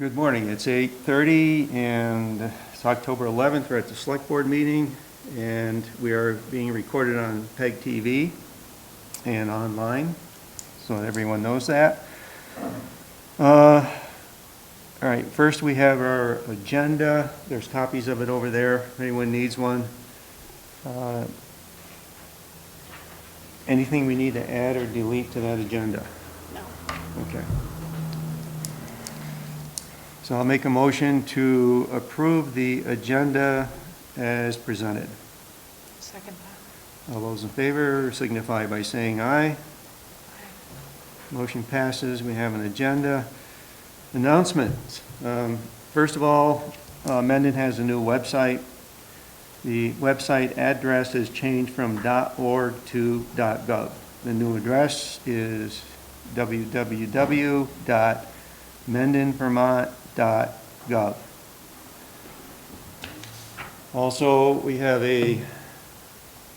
Good morning. It's 8:30 and it's October 11th. We're at the Select Board meeting and we are being recorded on PEG TV and online, so that everyone knows that. All right, first we have our agenda. There's copies of it over there if anyone needs one. Anything we need to add or delete to that agenda? No. Okay. So I'll make a motion to approve the agenda as presented. Second that. All those in favor signify by saying aye. Aye. Motion passes. We have an agenda. Announcements. First of all, Mendon has a new website. The website address has changed from .org to .gov. The new address is www.mendonvermont.gov. Also, we have a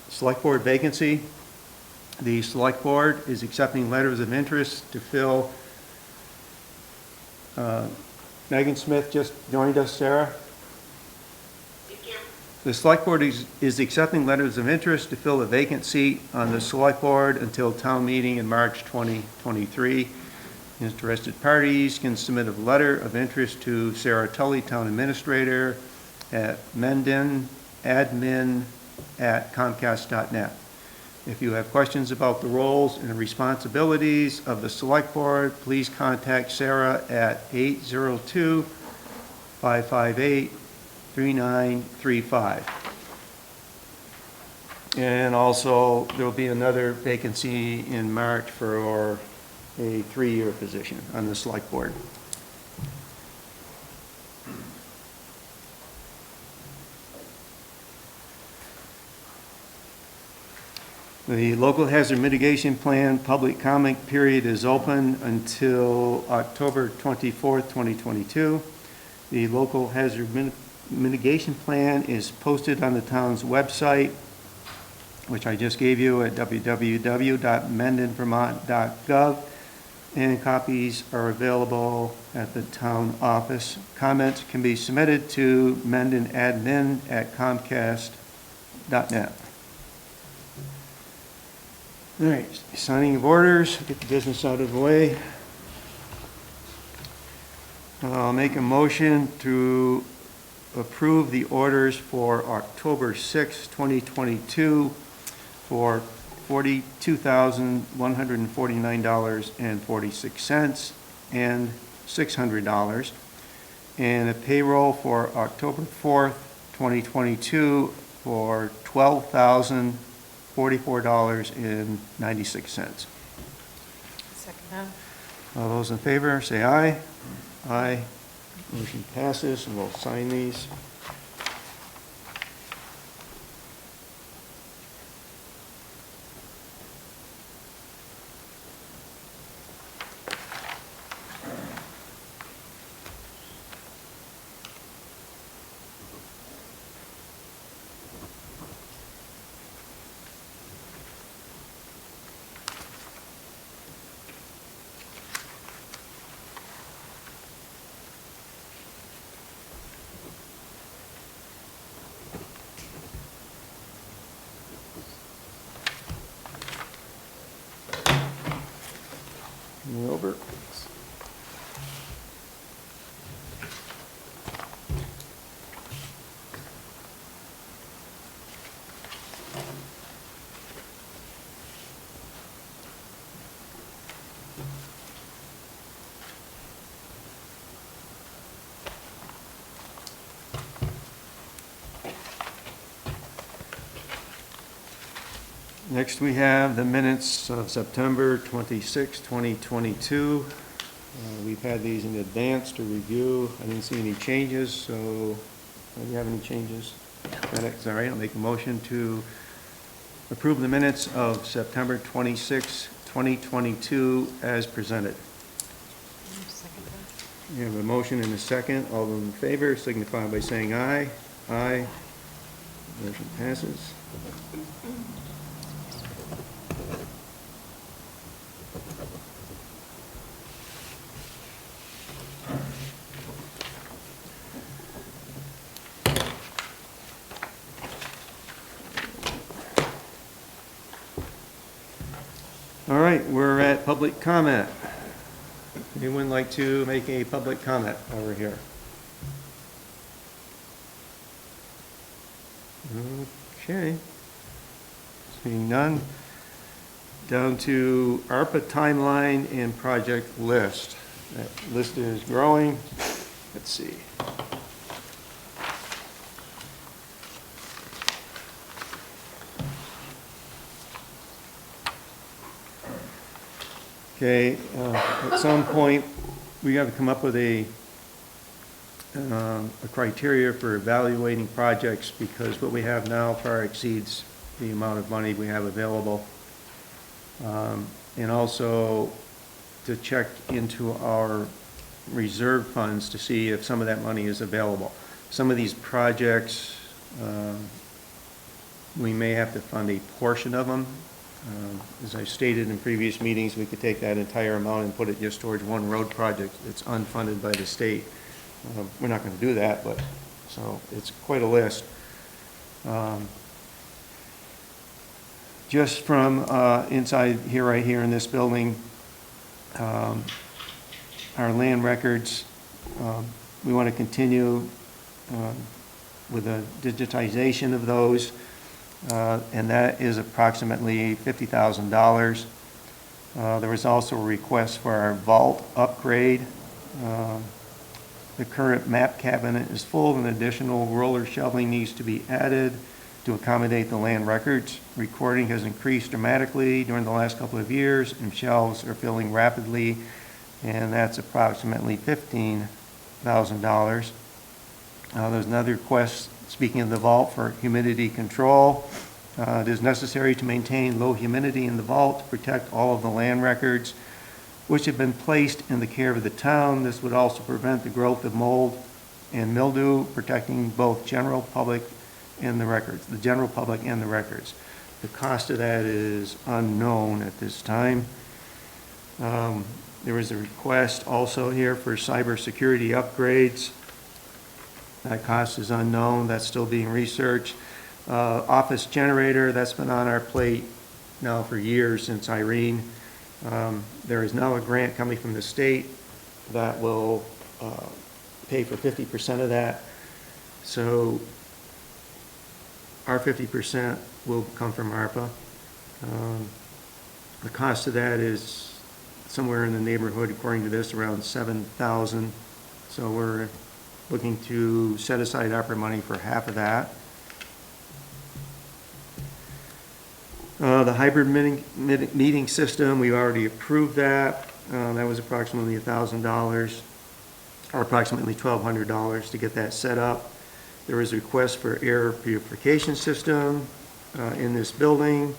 Select Board vacancy. The Select Board is accepting letters of interest to fill. Megan Smith just joined us, Sarah. The Select Board is accepting letters of interest to fill a vacant seat on the Select Board until town meeting in March 2023. Interested parties can submit a letter of interest to Sarah Tully, Town Administrator, at mendonadmin@comcast.net. If you have questions about the roles and responsibilities of the Select Board, please contact Sarah at 802-558-3935. And also, there will be another vacancy in March for a 3-year position on the Select Board. The Local Hazard Mitigation Plan public comment period is open until October 24th, 2022. The Local Hazard Mitigation Plan is posted on the town's website, which I just gave you at www.mendonvermont.gov, and copies are available at the town office. Comments can be submitted to mendonadmin@comcast.net. All right, signing of orders, get the business out of the way. I'll make a motion to approve the orders for October 6, 2022 for $42,149.46 and $600, and a payroll for October 4th, 2022 for $12,044.96. Second that. All those in favor, say aye. Aye. Motion passes, and we'll sign these. Over. Next, we have the minutes of September 26, 2022. We've had these in advance to review. I didn't see any changes, so do you have any changes? All right, I'll make a motion to approve the minutes of September 26, 2022 as presented. Second that. We have a motion and a second. All in favor signify by saying aye. Aye. Motion passes. right, we're at public comment. Anyone like to make a public comment over here? Okay. Seeing none. Down to ARPA timeline and project list. That list is growing. Let's see. Okay, at some point, we got to come up with a criteria for evaluating projects, because what we have now far exceeds the amount of money we have available. And also to check into our reserve funds to see if some of that money is available. Some of these projects, we may have to fund a portion of them. As I stated in previous meetings, we could take that entire amount and put it just towards one road project that's unfunded by the state. We're not going to do that, but so it's quite a list. Just from inside here, right here in this building, our land records, we want to continue with the digitization of those, and that is approximately $50,000. There was also a request for our vault upgrade. The current map cabinet is full, and additional roller shelving needs to be added to accommodate the land records. Recording has increased dramatically during the last couple of years, and shelves are filling rapidly, and that's approximately $15,000. There's another request, speaking of the vault, for humidity control. It is necessary to maintain low humidity in the vault to protect all of the land records, which have been placed in the care of the town. This would also prevent the growth of mold and mildew, protecting both general public and the records, the general public and the records. The cost of that is unknown at this time. There is a request also here for cybersecurity upgrades. That cost is unknown. That's still being researched. Office generator, that's been on our plate now for years, since Irene. There is now a grant coming from the state that will pay for 50% of that. So our 50% will come from ARPA. The cost of that is somewhere in the neighborhood, according to this, around $7,000. So we're looking to set aside ARPA money for half of that. The hybrid meeting system, we've already approved that. That was approximately $1,000, or approximately $1,200 to get that set up. There was a request for air purification system in this building.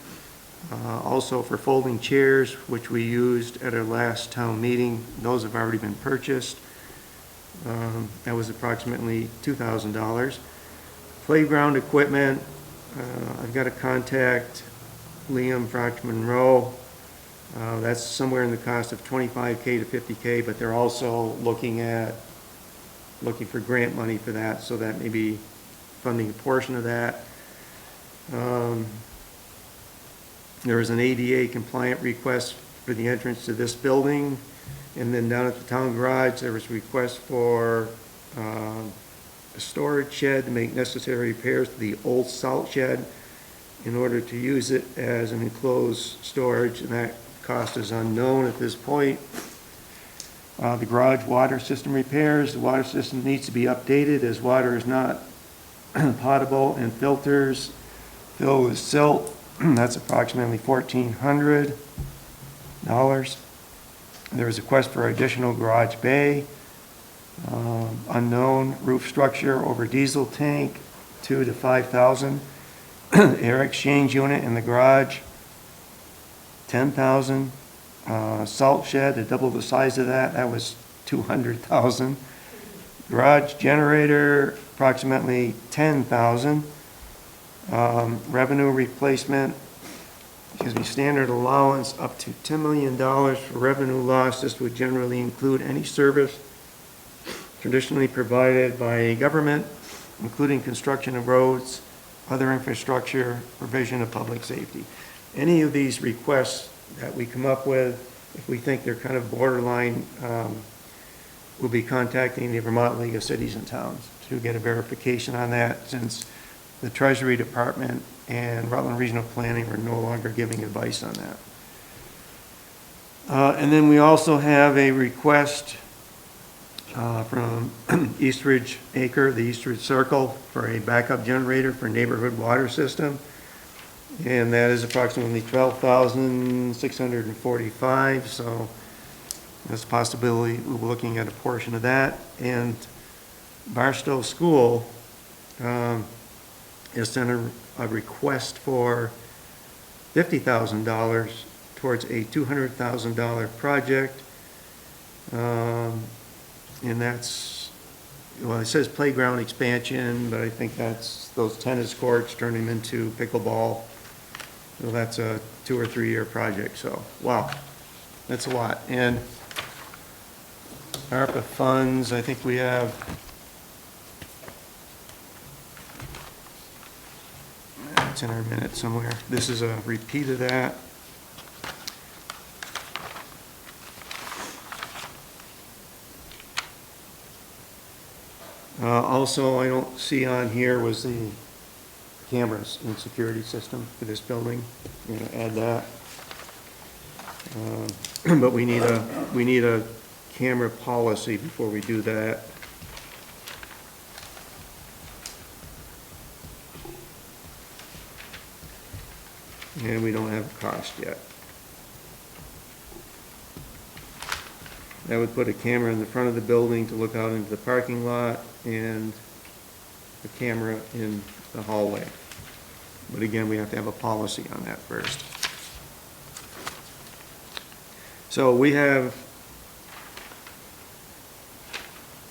Also for folding chairs, which we used at our last town meeting. Those have already been purchased. That was approximately $2,000. Playground equipment, I've got to contact Liam Froch Monroe. That's somewhere in the cost of $25K to $50K, but they're also looking for grant money for that, so that may be funding a portion of that. There was an ADA compliant request for the entrance to this building, and then down at the town garage there was a request for a storage shed to make necessary repairs to the old salt shed in order to use it as an enclosed storage, and that cost is unknown at this point. The garage water system repairs. The water system needs to be updated as water is not potable, and filters fill with silt. That's approximately $1,400. There was a request for additional garage bay. Unknown. Roof structure over diesel tank, $2,000 to $5,000. Air exchange unit in the garage, $10,000. Salt shed to double the size of that, that was $200,000. Garage generator, approximately $10,000. Revenue replacement, standard allowance up to $10 million for revenue loss. This would generally include any service traditionally provided by a government, including construction of roads, other infrastructure, provision of public safety. Any of these requests that we come up with. If we think they're kind of borderline, we'll be contacting the Vermont League of Cities and Towns to get a verification on that, since the Treasury Department and Rutland Regional Planning are no longer giving advice on that. And then we also have a request from Eastridge Acre, the Eastridge Circle, for a backup generator for neighborhood water system. And that is approximately $12,645, so there's a possibility we're looking at a portion of that. And Barstow School has sent a request for $50,000 towards a $200,000 project. And that's, well, it says playground expansion, but I think that's those tennis courts, turning them into pickleball. So that's a 2 or 3 year project, so wow, that's a lot. And ARPA funds, I think we have, it's in our minutes somewhere. This is a repeat of that. Also, I don't see on here was the cameras and security system for this building. I'm going to add that. But we need a camera policy before we do that. And we don't have a cost yet. That would put a camera in the front of the building to look out into the parking lot, and a camera in the hallway. But again, we have to have a policy on that first. So we have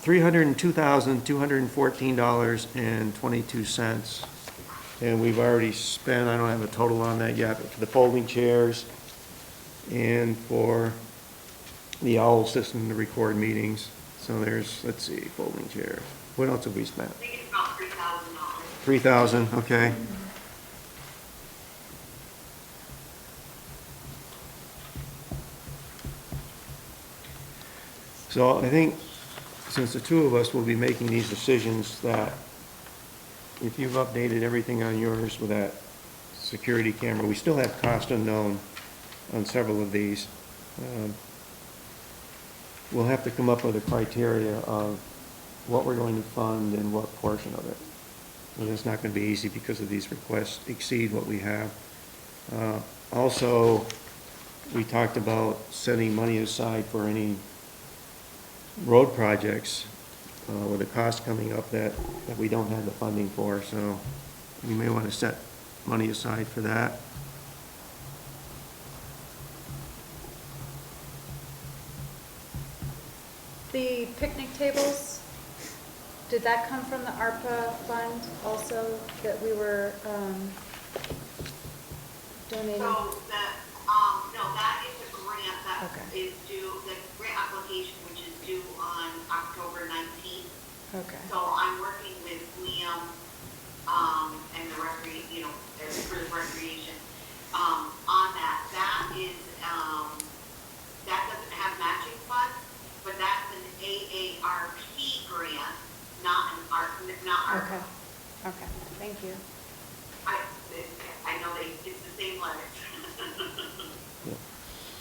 $302,214.22, and we've already spent, I don't have a total on that yet, but for the folding chairs and for the OWL system to record meetings. So there's, let's see, folding chairs. What else have we spent? I think it's about $3,000. 3,000, okay. So I think, since the two of us will be making these decisions, that if you've updated everything on yours with that security camera, we still have cost unknown on several of these. We'll have to come up with a criteria of what we're going to fund and what portion of it. And it's not going to be easy because of these requests exceed what we have. Also, we talked about setting money aside for any road projects with the cost coming up that we don't have the funding for, so we may want to set money aside for that. The picnic tables, did that come from the ARPA fund also that we were donating? So no, that is a grant that Okay. is due, the grant application, which is due on October 19th. Okay. So I'm working with Liam, and the for the recreation, on that. That is, that doesn't have matching funds, but that's an AARP grant, not ARPA. Okay. Okay, thank you. I know it's the same letters.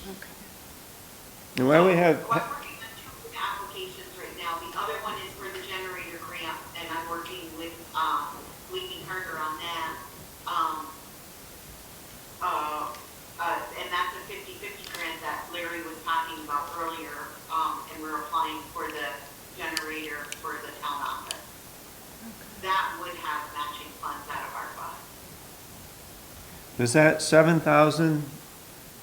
Okay. And while we have, So I'm working on 2 applications right now. The other one is for the generator grant, and I'm working with Leaky Carter on that. And that's a 50/50 grant that Larry was talking about earlier, and we're applying for the generator for the town office. That would have matching funds out of our fund. does that 7,000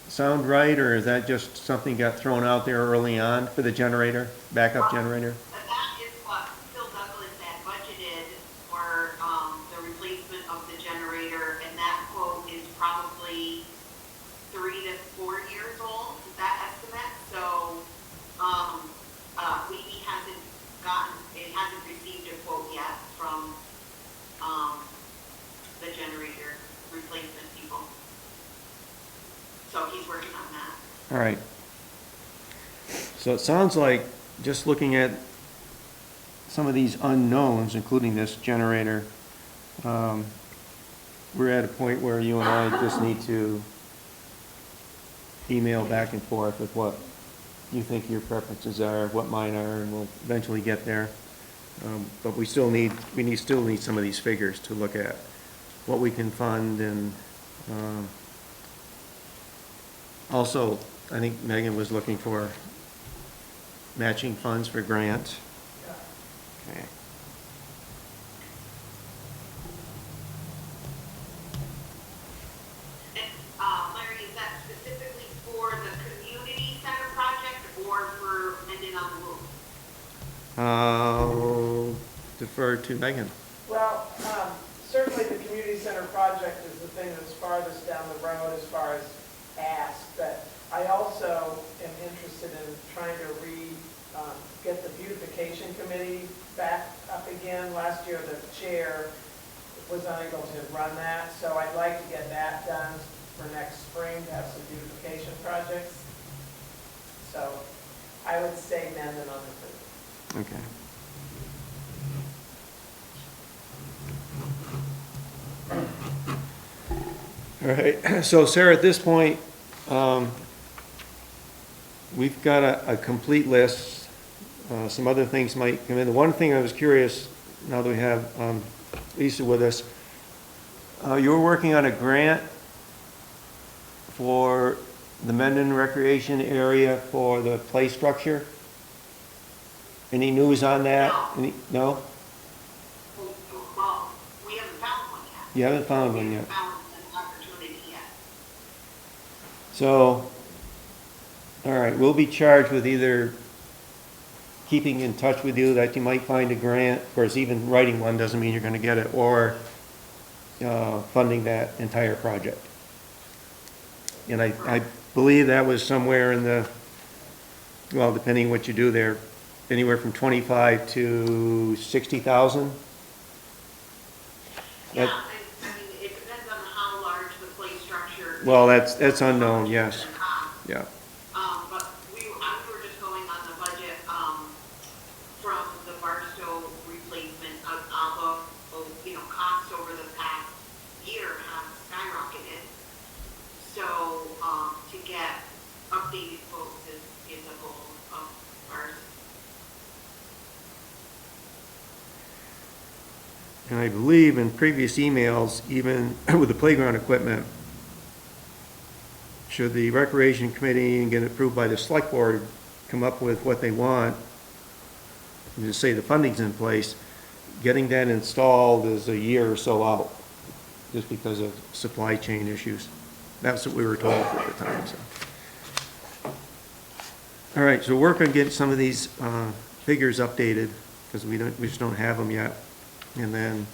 sound right, or is that just something got thrown out there early on for the generator, backup generator? And that is what Phil Douglas had budgeted for the replacement of the generator, and that quote is probably 3 to 4 years old, is that estimate? So, we hasn't received a quote yet from the generator replacement people. So he's working on that. All right. So it sounds like, just looking at some of these unknowns, including this generator, we're at a point where you and I just need to email back and forth with what you think your preferences are, what mine are, and we'll eventually get there. But we still need some of these figures to look at, what we can fund, and also, I think Megan was looking for matching funds for grants. Okay. And, Larry, is that specifically for the community center project or for Mendon on the Move? I'll defer to Megan. Well, certainly the community center project is the thing that's farthest down the road as far as ask, but I also am interested in trying to get the beautification committee back up again. Last year, the chair was unable to run that, so I'd like to get that done for next spring, to have some beautification projects. So I would say Mendon on the Move. Okay. All right, so Sarah, at this point, we've got a complete list. Some other things might come in. The one thing I was curious, now that we have Lisa with us, you were working on a grant for the Mendon Recreation Area for the play structure. Any news on that? No? Well, we haven't found one yet. You haven't found one We yet. haven't found an opportunity yet. So, all right, we'll be charged with either keeping in touch with you that you might find a grant. Of course, even writing one doesn't mean you're going to get it, or funding that entire project. And I believe that was somewhere in the, well, depending what you do there, anywhere from 25 to 60,000. Yeah, I mean, it depends on how large the play structure is. Well, that's unknown, yes. Yeah. But we were just going on the budget, from the Barstow replacement, although, costs over the past year have skyrocketed. So, to get updated quotes is a goal of ours. And I believe in previous emails, even with the playground equipment, should the recreation committee and get approved by the select board come up with what they want, and just say the funding's in place, getting that installed is a year or so out, just because of supply chain issues. That's what we were told at the time, so. All right, so work on getting some of these figures updated, because we just don't have them yet. And then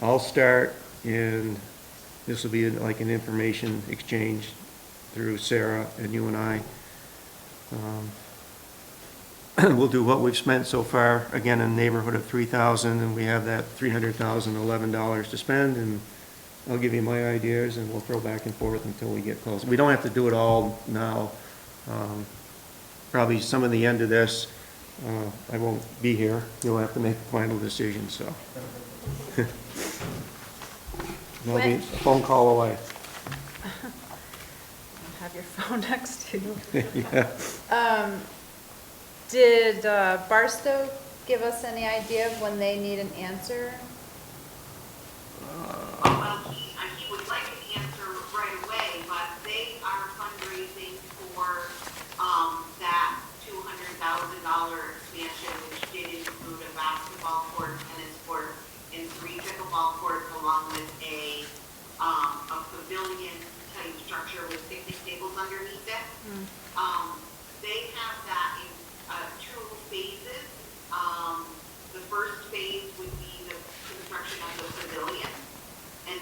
I'll start, and this will be like an information exchange through Sarah and you and I. We'll do what we've spent so far, again, in the neighborhood of 3,000, and we have that $311 to spend, and I'll give you my ideas, and we'll throw back and forth until we get close. We don't have to do it all now. Probably some of the end of this, I won't be here. You'll have to make a final decision, so. I'll be a phone call away. Have your phone next to you. Yeah. Did Barstow give us any idea of when they need an answer? Well, he would like an answer right away, but they are fundraising for, that $200,000 expansion, which did include a basketball court, tennis court, and 3 pickleball courts, along with a pavilion type structure with picnic tables underneath it. They have that in 2 phases. The first phase would be the construction of the pavilion, and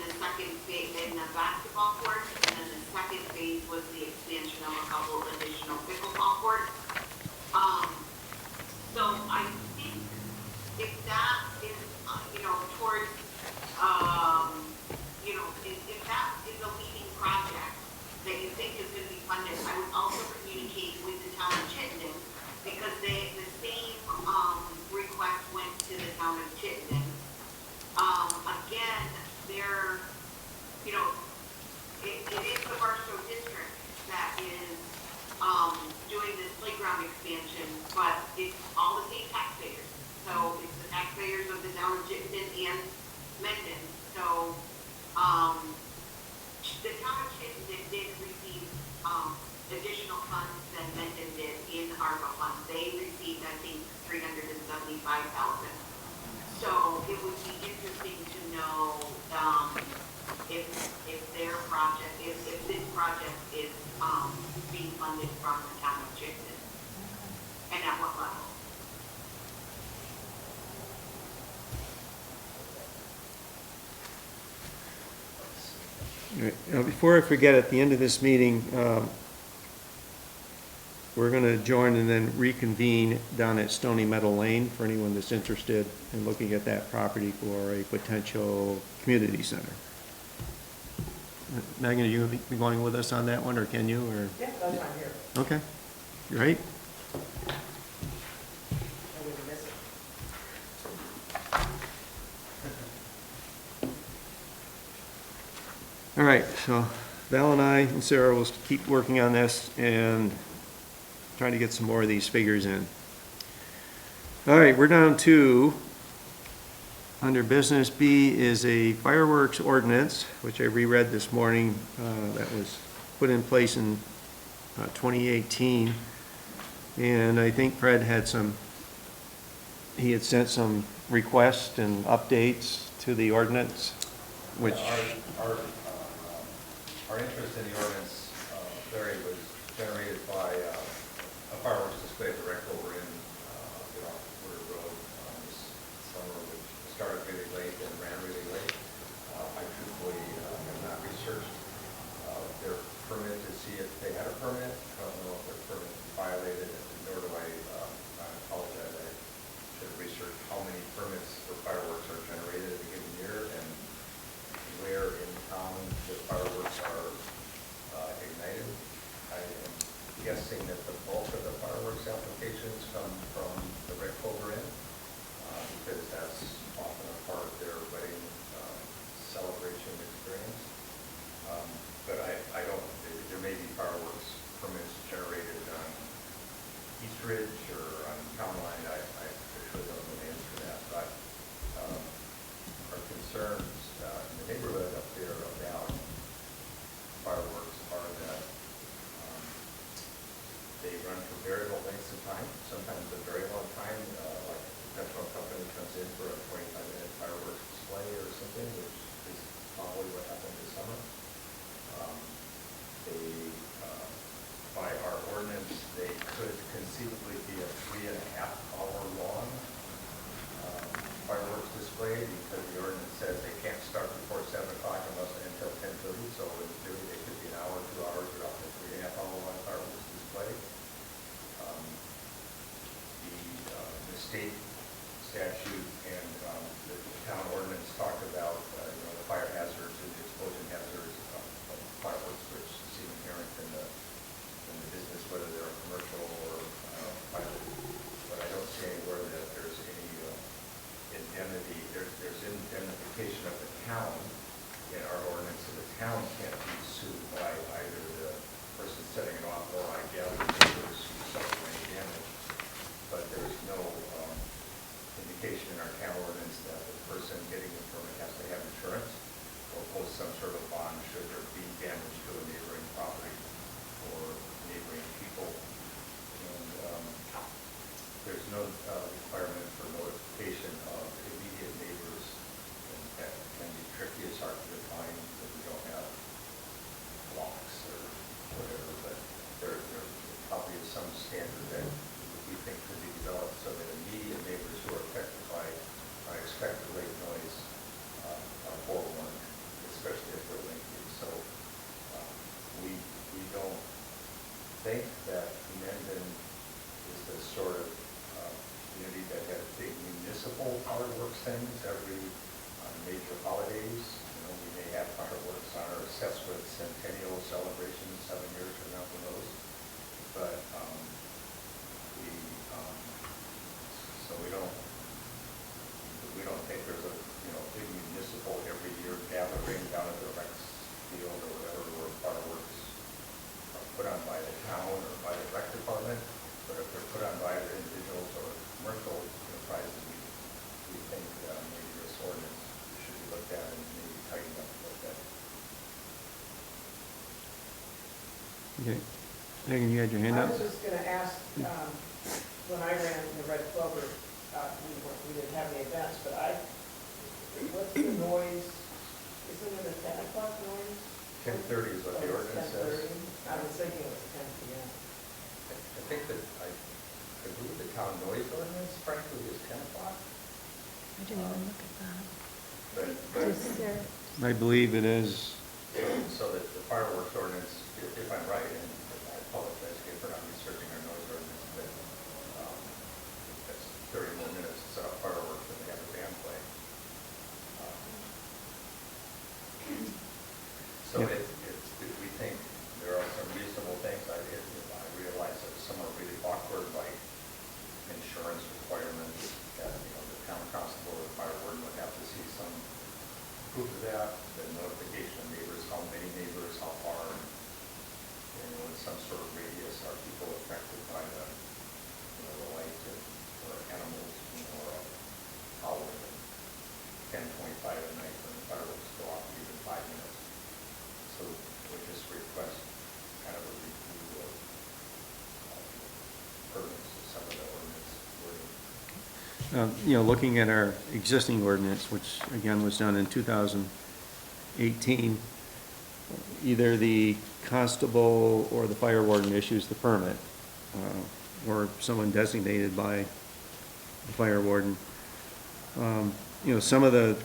5,000. So it would be interesting to know, if their project, if this project is, being funded from the town of Chittenden, and at what level. All right, now, before I forget, at the end of this meeting, we're going to adjourn and then reconvene down at Stony Meadow Lane for anyone that's interested in looking at that property for a potential community center. Megan, are you going to be going with us on that one, or can you, or? Yeah, that's fine here. Okay, you right? I wouldn't miss it. All right, so Val and I and Sarah will keep working on this and trying to get some more of these figures in. All right, we're down to, under business B is a fireworks ordinance, which I reread this morning, that was put in place in 2018. And I think Fred had he had sent some requests and updates to the ordinance, which. Our interest in the ordinance, Larry, was generated by a fireworks display at the rec over in Woodard Road this summer, which started really late and ran really late. I truthfully have not researched their permit to see if they had a permit. I don't know if their permit violated it, nor do I apologize. I should have researched how many permits for fireworks are generated at a given year and where in town the fireworks are ignited. I am guessing that the bulk of the fireworks applications come from the Red Clover Inn, because that's often a part of their wedding celebration experience. But I don't, there may be fireworks permits generated on East Ridge or on Town Line. I actually don't know the answer to that, but our concerns in the neighborhood up there about fireworks are that they run for very long lengths of time, sometimes a very long time, like a petrol company comes in for a 25-minute fireworks display or something, which is probably what happened this summer. By our ordinance, they could conceivably be a 3.5-hour long fireworks display, because the ordinance says they can't start before 7 o'clock until 10:30. So in theory, they could be an hour, 2 hours, or up to 3.5-hour long fireworks display. The state statute and the town ordinance talk about the fire hazards and the explosion hazards of fireworks, which seem inherent in the business, whether they're commercial or private. But I don't see anywhere that there's any indemnity. There's indemnification of the town in our ordinance, so the town can't be sued by either the person setting it off or, I gather, the neighbors who suffer any damage. But there's no indication in our town ordinance that the person getting the permit has to have insurance or post some sort of bond should there be damage to a neighboring property or neighboring people. And there's no requirement for notification of immediate neighbors, and that can be tricky. It's hard to define because we don't have blocks or whatever, but there probably is some standard that we think could be developed so that immediate neighbors who are affected by unexpected late noise are forewarned, especially if they're lengthy. So we don't think that Mendon is the sort of community that has big municipal fireworks things every major holidays. We may have fireworks on our Sesquith Centennial celebration 7 years from now, who knows? But we don't think there's a big municipal every year gathering down at the rec field or whatever where fireworks are put on by the town or by the rec department. But if they're put on by individuals or commercial enterprises, we think maybe this ordinance should be looked at and maybe tightened up a little bit. Okay. Megan, you had your hand I up? was just going to ask, when I ran the Red Clover, we were we didn't have any events, but what's the noise? Isn't it a 10 o'clock noise? 10:30 is what the Oh, it's ordinance says. 10:30? I was thinking it was 10 p.m. I think that, I believe the town noise ordinance frankly is 10 o'clock. I didn't even look at that. But, Is there, I believe it is, so that the fireworks ordinance, if I'm right, and I apologize again for not researching our noise ordinance, but that's 30 more minutes to set up fireworks when they have a band play. So Yeah. we think there are some reasonable things. I realize that some are really awkward, like insurance requirements, that, the town constable or fire warden would have to see some proof of that, the notification of neighbors, how many neighbors, how far, and in some sort of radius, are people affected by the light or animals, or owl at 10:25 at night when the fireworks go off, even 5 minutes. So we just request kind of a review of permits, some of the ordinance wording. looking at our existing ordinance, which again was done in 2018, either the constable or the fire warden issues the permit, or someone designated by the fire warden. Some of the,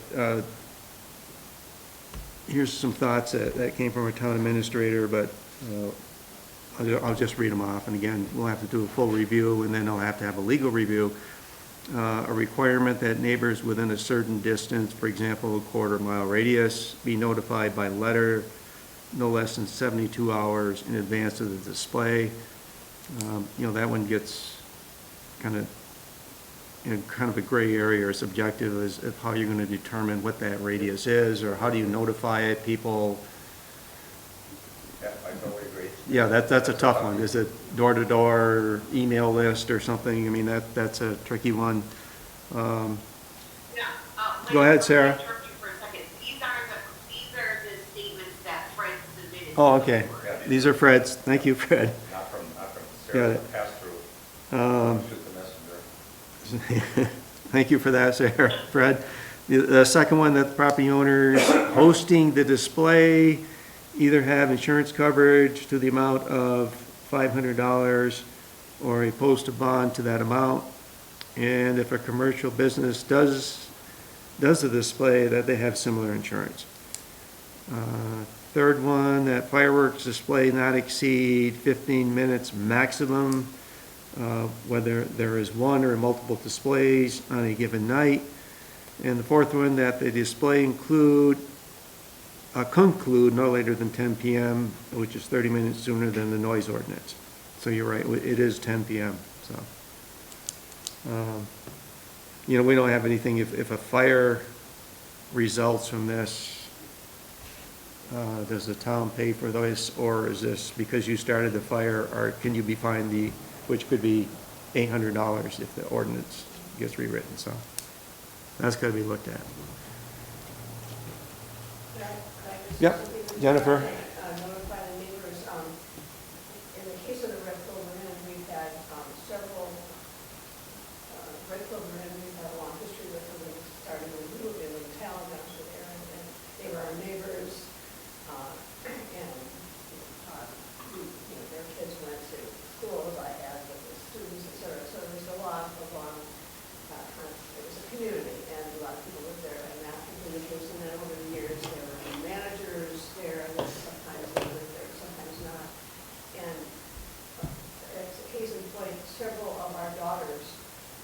here's some thoughts that came from our town administrator, but I'll just read them off. And again, we'll have to do a full review, and then I'll have to have a legal review. A requirement that neighbors within a certain distance, for example, a quarter-mile radius, be notified by letter no less than 72 hours in advance of the display. That one gets kind of in kind of a gray area or subjective as of how you're going to determine what that radius is, or how do you notify it, people. Yeah, I totally agree. Yeah, that's a tough one. Is it door-to-door, email list or something? I mean, that's a tricky one. Yeah. Go ahead, Sarah. Let me interrupt you for a second. These are the statements that Fred submitted. Oh, okay. These are Fred's. Thank you, Fred. Not from Got Sarah's it. pass-through. Shoot the messenger. Thank you for that, Sarah. Fred. The second one, that the property owners hosting the display either have insurance coverage to the amount of $500 or a post a bond to that amount. And if a commercial business does the display, that they have similar insurance. Third one, that fireworks display not exceed 15 minutes maximum, whether there is one or multiple displays on a given night. And the fourth one, that the display conclude no later than 10 p.m., which is 30 minutes sooner than the noise ordinance. So you're right, it is 10 p.m. So, we don't have anything, if a fire results from this, does the town pay for this, or is this because you started the fire, or can you be fined which could be $800 if the ordinance gets rewritten? So that's got to be looked at. Yep, Jennifer. Notify the neighbors. In the case of the Red Clover Inn, we've had several, Red Clover Inn, we've had a long history with them. We started when we moved in town, I was there, and they were our neighbors. And their kids went to school as I had with the students, et cetera. So there was a lot of it was a community, and a lot of people lived there. And that became the case. And then over the years, there were managers there, and sometimes they lived there, sometimes not. And as a case in point, several of our daughters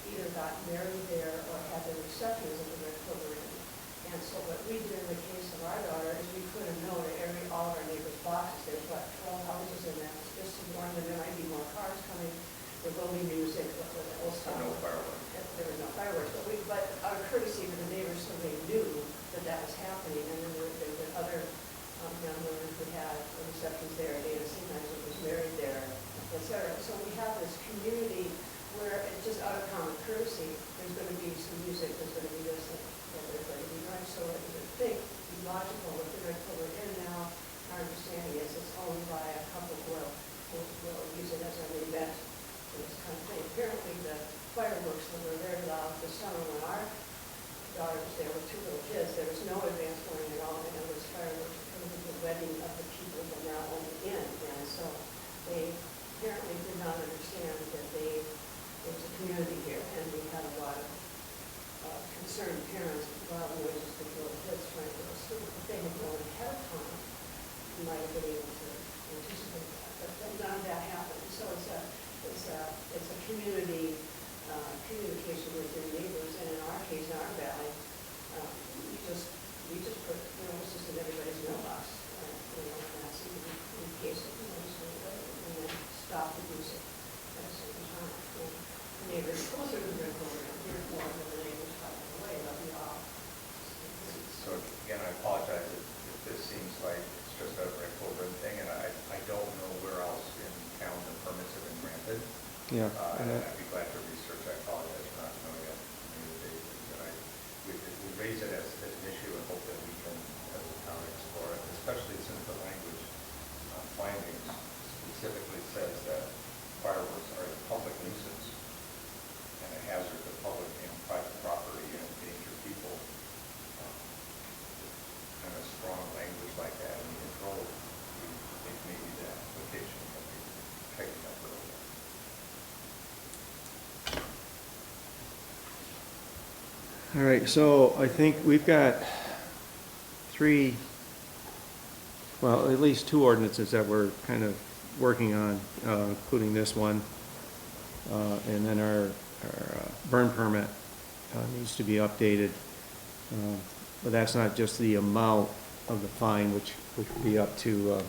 either got married there or had their receptions at the Red Clover Inn. And so what we did in the case of our daughter is we put a note at all of our neighbors' boxes. There's about 12 houses in that. Just to warn them there might be more cars coming. There will be music. We'll stop. No fireworks. There were no fireworks, but out of courtesy to the neighbors, so they knew that was happening. And then there were other young women who had receptions there. Dana Singhizer was married there, et cetera. So we have this community where it's just out of common courtesy. There's going to be some music. There's going to be this, and there's going to be noise. So I think it's logical with the Red Clover Inn now. Our understanding is it's owned by a couple who will use it as an event. This kind of thing. Apparently, the fireworks that were there throughout the summer when our concerned parents, loud noises with little kids trying to go to school. If they had known ahead of time, you might have been able to anticipate that. But none of that happened. So it's a community communication with your neighbors, and in our case, in our valley, we just put notices in everybody's mailbox, and that's in case of notice and then stop the music at a certain time. And the neighbors, closer to the red border, hear more than the neighbors talking away about the off. So again, I apologize if this seems like it's just a Red Ribbon thing, and I don't know where else in town the permits have been granted. Yeah. And I'd be glad to research. I apologize for not knowing it. We raise it as an issue and hope that we can, as a town, explore it, especially since the language findings specifically says that fireworks are a public nuisance and a hazard to public and private property and endanger people. Kind of strong language like that in the control, we think maybe the application can be taken up a little bit. All right, so I think we've got three, well, at least two ordinances that we're kind of working on, including this one. And then our burn permit needs to be updated. But that's not just the amount of the fine, which would be up to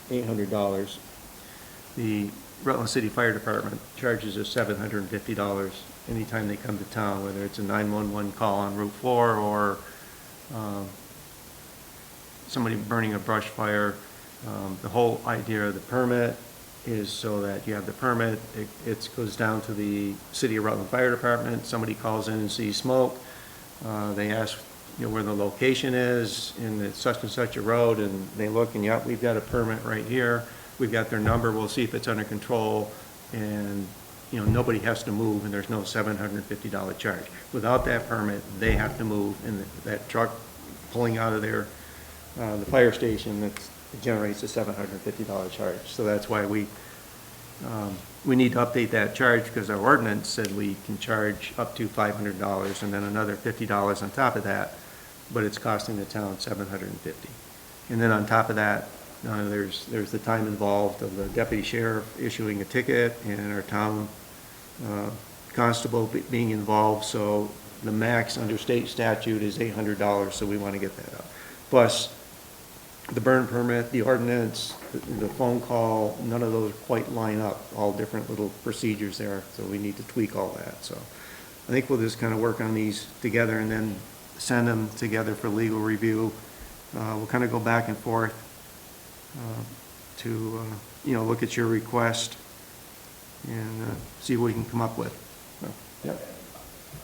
$800. The Rutland City Fire Department charges us $750 anytime they come to town, whether it's a 911 call on Route 4 or somebody burning a brush fire. The whole idea of the permit is so that you have the permit, it goes down to the City of Rutland Fire Department, somebody calls in and sees smoke, they ask where the location is, and it's such and such a road, and they look and, yep, we've got a permit right here, we've got their number, we'll see if it's under control, and nobody has to move, and there's no $750 charge. Without that permit, they have to move, and that truck pulling out of there, the fire station, it generates a $750 charge. So that's why we need to update that charge, because our ordinance said we can charge up to $500 and then another $50 on top of that, but it's costing the town $750. And then on top of that, there's the time involved of the deputy sheriff issuing a ticket and our town constable being involved. So the max under state statute is $800, so we want to get that up. Plus the burn permit, the ordinance, the phone call, none of those quite line up, all different little procedures there, so we need to tweak all that. So I think we'll just kind of work on these together and then send them together for legal review. We'll kind of go back and forth to look at your request and see what we can come up with. So, yep.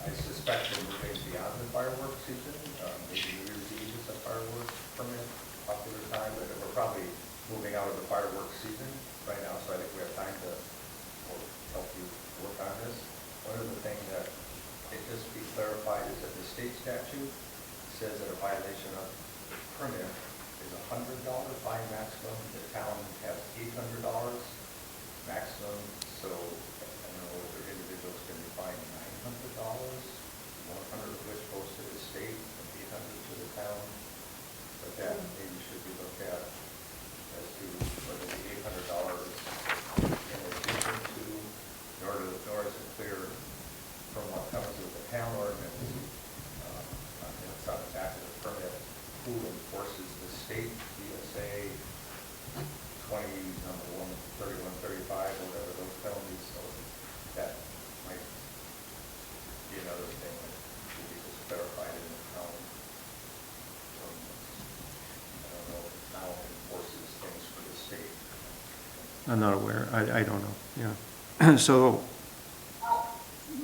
And I suspect we're moving beyond the fireworks season. Maybe New Year's Eve is a fireworks permit popular time, but we're probably moving out of the fireworks season right now, so I think we have time to help you work on this. One of the things that it just be clarified is that the state statute says that a violation of the permit is $100 fine maximum. The town has $800 maximum, so I don't know whether individuals can be fined $900, 100 of which goes to the state and 800 to the town. But that maybe should be looked at as to whether the $800 in addition to, nor is it clear from what comes with the town ordinance, it's on the back of the permit, who enforces the state DSA 3135, or whatever those penalties, so that might be another thing that should be just clarified in the town ordinance. I don't know if the town enforces things for the state. I'm not aware. I don't know. Yeah. So.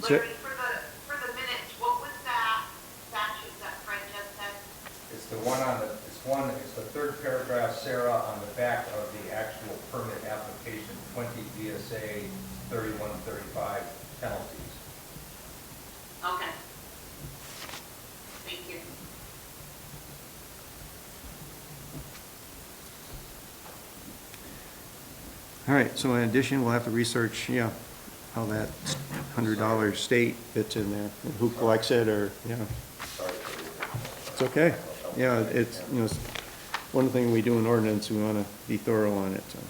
Larry, for the minutes, what was that statute that Fred just said? It's the one it's the third paragraph, Sarah, on the back of the actual permit application, 20 VSA 3135 penalties. Okay. Thank you. All right, so in addition, we'll have to research, how that $100 state fits in there, and who collects it, or, That's okay. Yeah, it's, you know, it's one thing we do in ordinance, we want to be thorough on it, so.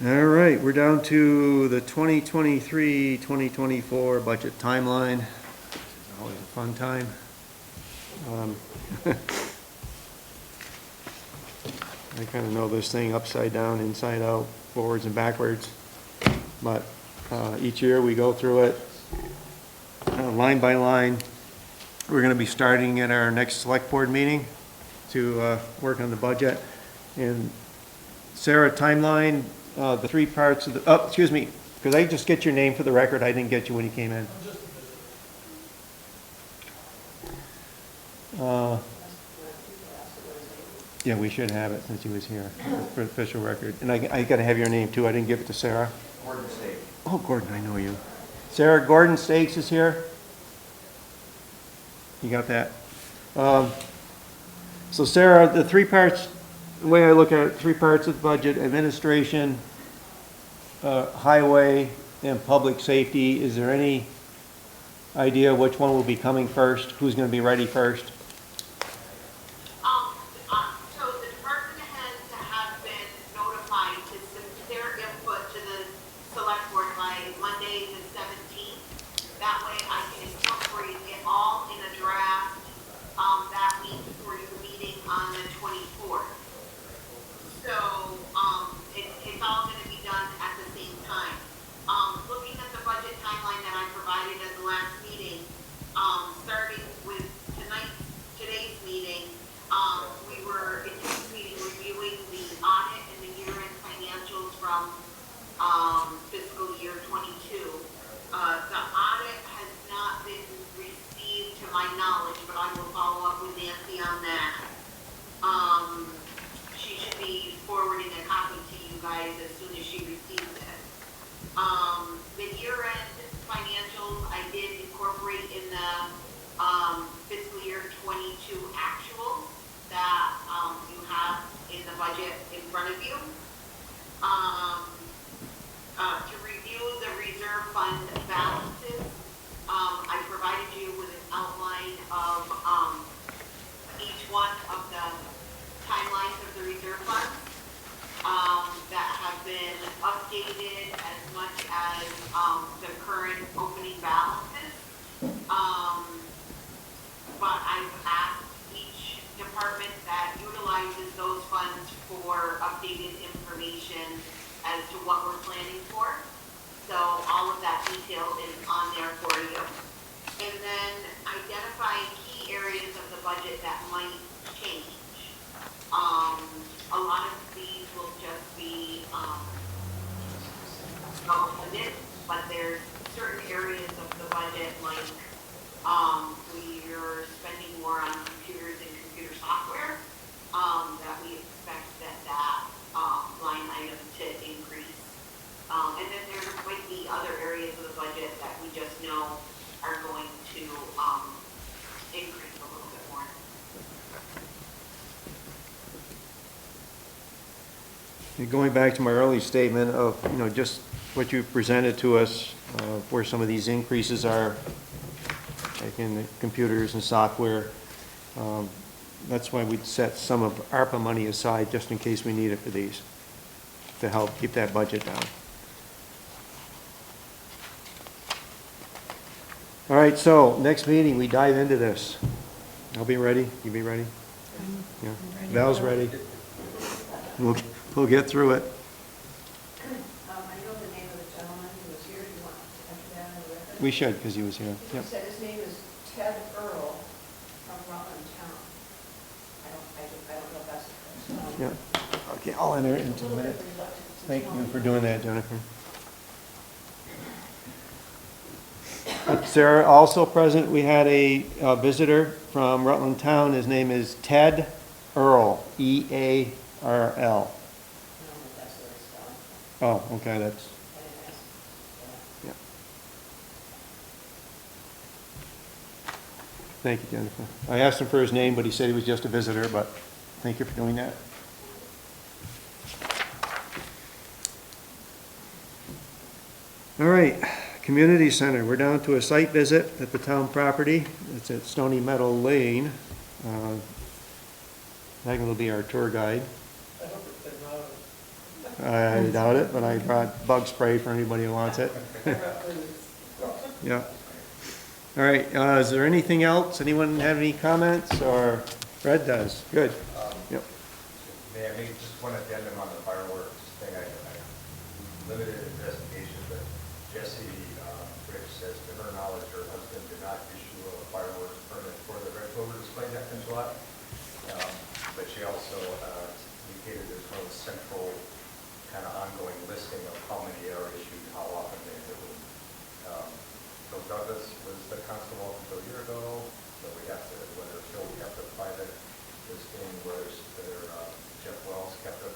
All right, we're down to the 2023-2024 budget timeline. It's always a fun time. I kind of know this thing upside down, inside out, forwards and backwards. But each year we go through it line by line. We're going to be starting at our next select board meeting to work on the budget. And Sarah, timeline, the three parts of the, oh, excuse me, could I just get your name for the record? I didn't get you when you came in. Yeah, we should have it since he was here for the official record. And I got to have your name too. I didn't give it to Sarah. Gordon State. Oh, Gordon, I know you. Sarah, Gordon Stakes is here. You got that? So Sarah, the three parts, the way I look at it, three parts of the budget: administration, highway, and public safety. Is there any idea which one will be coming first? Who's going to be ready first? So the department heads have been notified to submit their input to the select board by Monday the 17th. That way I can incorporate it all in a draft, that week for your meeting on the 24th. So, it's all gonna be done at the same time. Looking at the budget timeline that I provided at the last meeting, starting with today's meeting, we were anticipating reviewing the audit and the year-end financials from, fiscal year 22. The audit has not been received to my knowledge, but I will follow up with Nancy on that. She should be forwarding a copy to you guys as soon as she receives it. The year-end financials I did incorporate in the, fiscal year 22 actuals that, you have in the budget in front of you. To review the reserve fund balances, I provided you with an outline of, each one of the timelines of the reserve funds, that have been updated as much as, the current opening balances. But I've asked each department that utilizes those funds for updated information as to what we're planning for. So all of that detail is on there for you. And then identifying key areas of the budget that might change. A lot of these will just be, limited, but there's certain areas of the budget like, we're spending more on computers and computer software, that we expect that line item to increase. And then there might be other areas of the budget that we just know are going to, increase a little bit more. And going back to my early statement of, you know, just what you presented to us, where some of these increases are, like in the computers and software, that's why we set some of ARPA money aside just in case we need it for these, to help keep that budget down. All right, so next meeting, we dive into this. I'll be ready. You be ready? Yeah. ready. Val's ready. We'll get through it. I know the name of the gentleman who was here. Do you want to enter that in the record? We should, because he was here. He Yep. said his name is Ted Earl from Rutland Town. I don't know if that's the correct spelling. Yeah. Okay, I'll enter it in 2 minutes. Thank you for doing that, Jennifer. Sarah, also present, we had a visitor from Rutland Town. His name is Ted Earl, E-A-R-L. I don't know if that's the right spelling. Oh, okay, that's, I didn't ask. yeah. Thank you, Jennifer. I asked him for his name, but he said he was just a visitor, but thank you for doing that. All right, Community Center, we're down to a site visit at the town property. It's at Stony Meadow Lane. Megan will be our tour guide. I hope it's been loud. I doubt it, but I brought bug spray for anybody who wants it. Yeah. All right, is there anything else? Anyone have any comments, or Fred does? Good. Yep. May I make just one addendum on the fireworks thing? I limited investigation, but Jessie Rich says, to her knowledge, her husband did not issue a fireworks permit for the Red Clover display back in July. But she also indicated there's no central kind of ongoing listing of how many are issued, how often they do. So Douglas was the constable until a year ago, so we have to, whether Phil kept a private listing, whether Jeff Wells kept a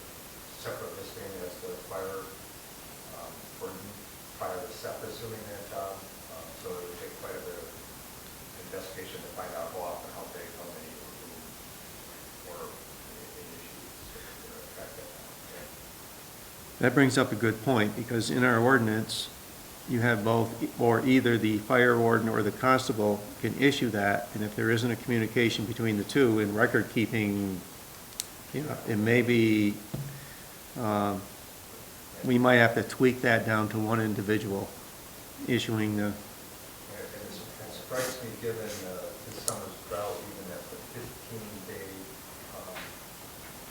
separate listing as the fire warden prior to Seth assuming that job. So it would take quite a bit of investigation to find out how often, how big, how many, or That brings up a good point, because in our ordinance, you have both, or either the fire warden or the constable can issue that, and if there isn't a communication between the two in record keeping, you know, it may be, we might have to tweak that down to one individual issuing the, And it strikes me, given this summer's drought, even at the 15-day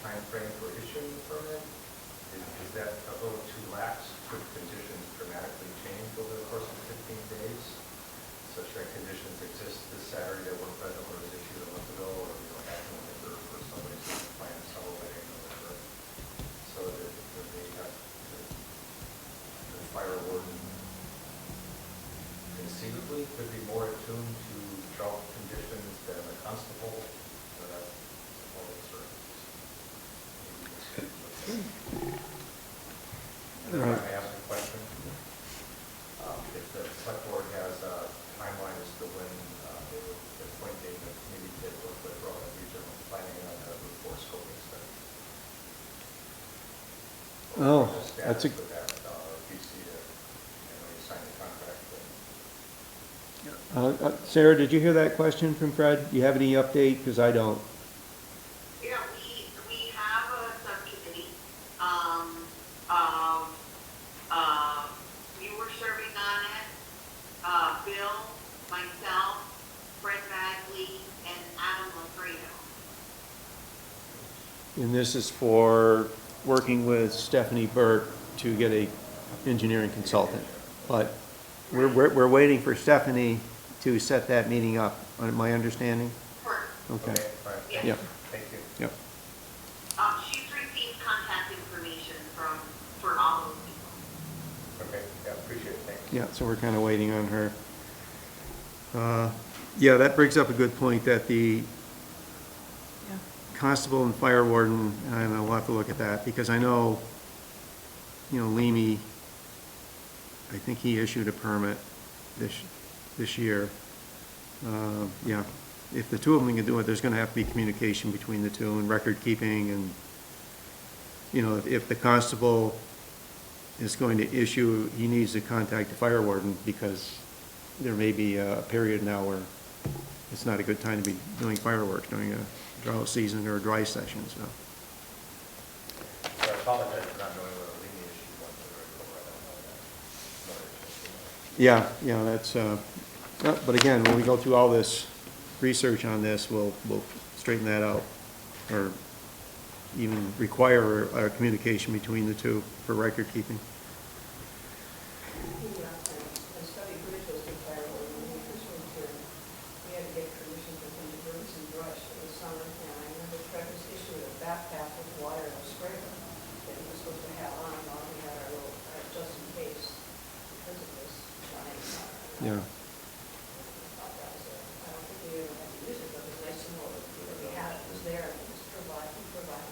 time frame for issuing the permit, is that a little too lax? Could conditions dramatically change over the course of 15 days? Such that conditions exist this Saturday that weren't present or was issued a month ago, or back in November for somebody's planned summer wedding or whatever. So that the fire warden conceivably could be more attuned to drought conditions than the constable. So that's all it's sort of. And then if I may ask a question, if the select board has a timeline as to when they were appointing the committee to work with Rowan Regional Planning on the report scoping study. Oh, What's the that's a- status of that, PC to, you sign the contract? Sarah, did you hear that question from Fred? Do you have any update? Because I don't. Yeah, we have a subcommittee, you were serving on it, Bill, myself, Fred Bagley, and Adam Lafredo. And this is for working with Stephanie Burke to get a engineering consultant. But we're waiting for Stephanie to set that meeting up, my understanding? Correct. Okay. All right. Yeah. Yep. Thank you. Yep. She's received contact information for all those people. Okay, yeah, appreciate it, thanks. Yeah, so we're kind of waiting on her. Yeah, that brings up a good point, that the Yeah. constable and fire warden, I don't know, we'll have to look at that, because I know, you know, Leamy, I think he issued a permit this year. Yeah, if the two of them can do it, there's gonna have to be communication between the two and record keeping, and, you know, if the constable is going to issue, he needs to contact the fire warden, because there may be a period now where it's not a good time to be doing fireworks during a drought season or a dry session, so. So I apologize for not knowing what a linear issue was, but I don't know that. Yeah, that's, but again, when we go through all this research on this, we'll straighten that out, or even require a communication between the two for record keeping. I studied Bridge was the fire warden when we first moved here. We had to get permission for him to burn some brush in the summer, and I remember Fred was issued a backpack with wire and a sprayer that he was supposed to have on while we had our little, just in case, because of this giant fire. Yeah. I thought that was I don't think we ever had to use it, but it was nice to know that we had it, was there, and it was provided for us.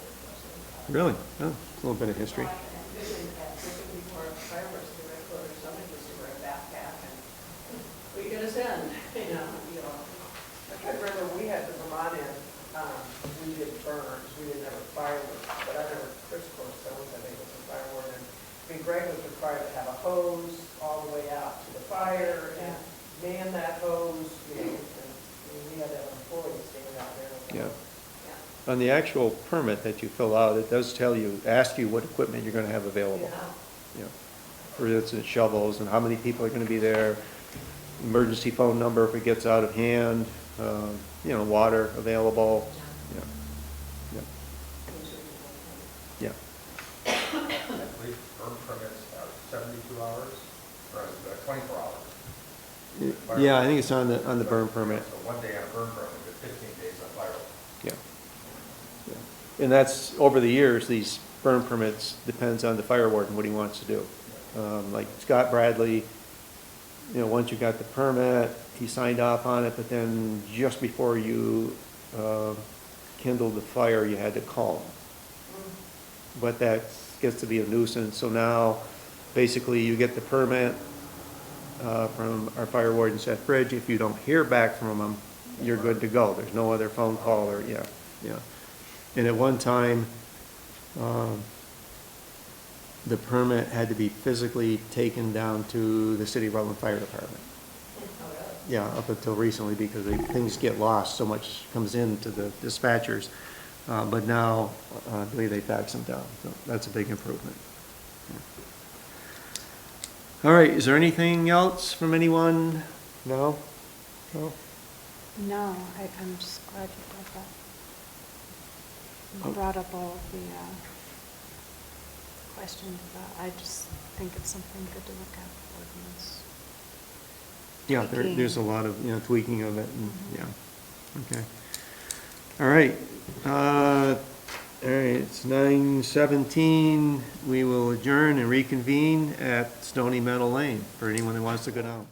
Really? Oh, a little bit of history. Before fireworks, the Red Clover, somebody used to wear a backpack, and we get us in, you know. I can't remember, we had the Vermont in, we did burns, we didn't have a fireworks, but I remember Chris Corstones, I think was a fire warden. I mean, Greg was required to have a hose all the way out to the fire and man that hose, you know, and, I mean, we had to have employees stand out there. Yeah. Yeah. On the actual permit that you fill out, it does tell you, ask you what equipment you're gonna have available. Yeah. You know, for instance, shovels and how many people are gonna be there, emergency phone number if it gets out of hand, you know, water available. Yeah. Yeah. Yeah. I believe burn permits are 72 hours, or 24 hours. Yeah, I think it's on the burn permit. So 1 day on a burn permit, but 15 days on fire. Yeah. Yeah. And that's, over the years, these burn permits, depends on the fire warden, what he wants to do. Like Scott Bradley, you know, once you got the permit, he signed off on it, but then just before you kindled the fire, you had to call him. But that gets to be a nuisance, so now, basically, you get the permit from our fire warden, Seth Bridge. If you don't hear back from him, you're good to go. There's no other phone call or, yeah. And at one time, the permit had to be physically taken down to the City of Rutland Fire Department. Yeah, up until recently, because things get lost, so much comes into the dispatchers. But now, I believe they fax them down, so that's a big improvement. All right, is there anything else from anyone? No? No? No, I'm just glad you brought that. Oh. You brought up all of the questions about, I just think it's something good to look at, ordinance. Yeah, there's a lot of, you know, tweaking of it, and, yeah, okay. All right, it's 9:17. We will adjourn and reconvene at Stony Meadow Lane for anyone that wants to go down.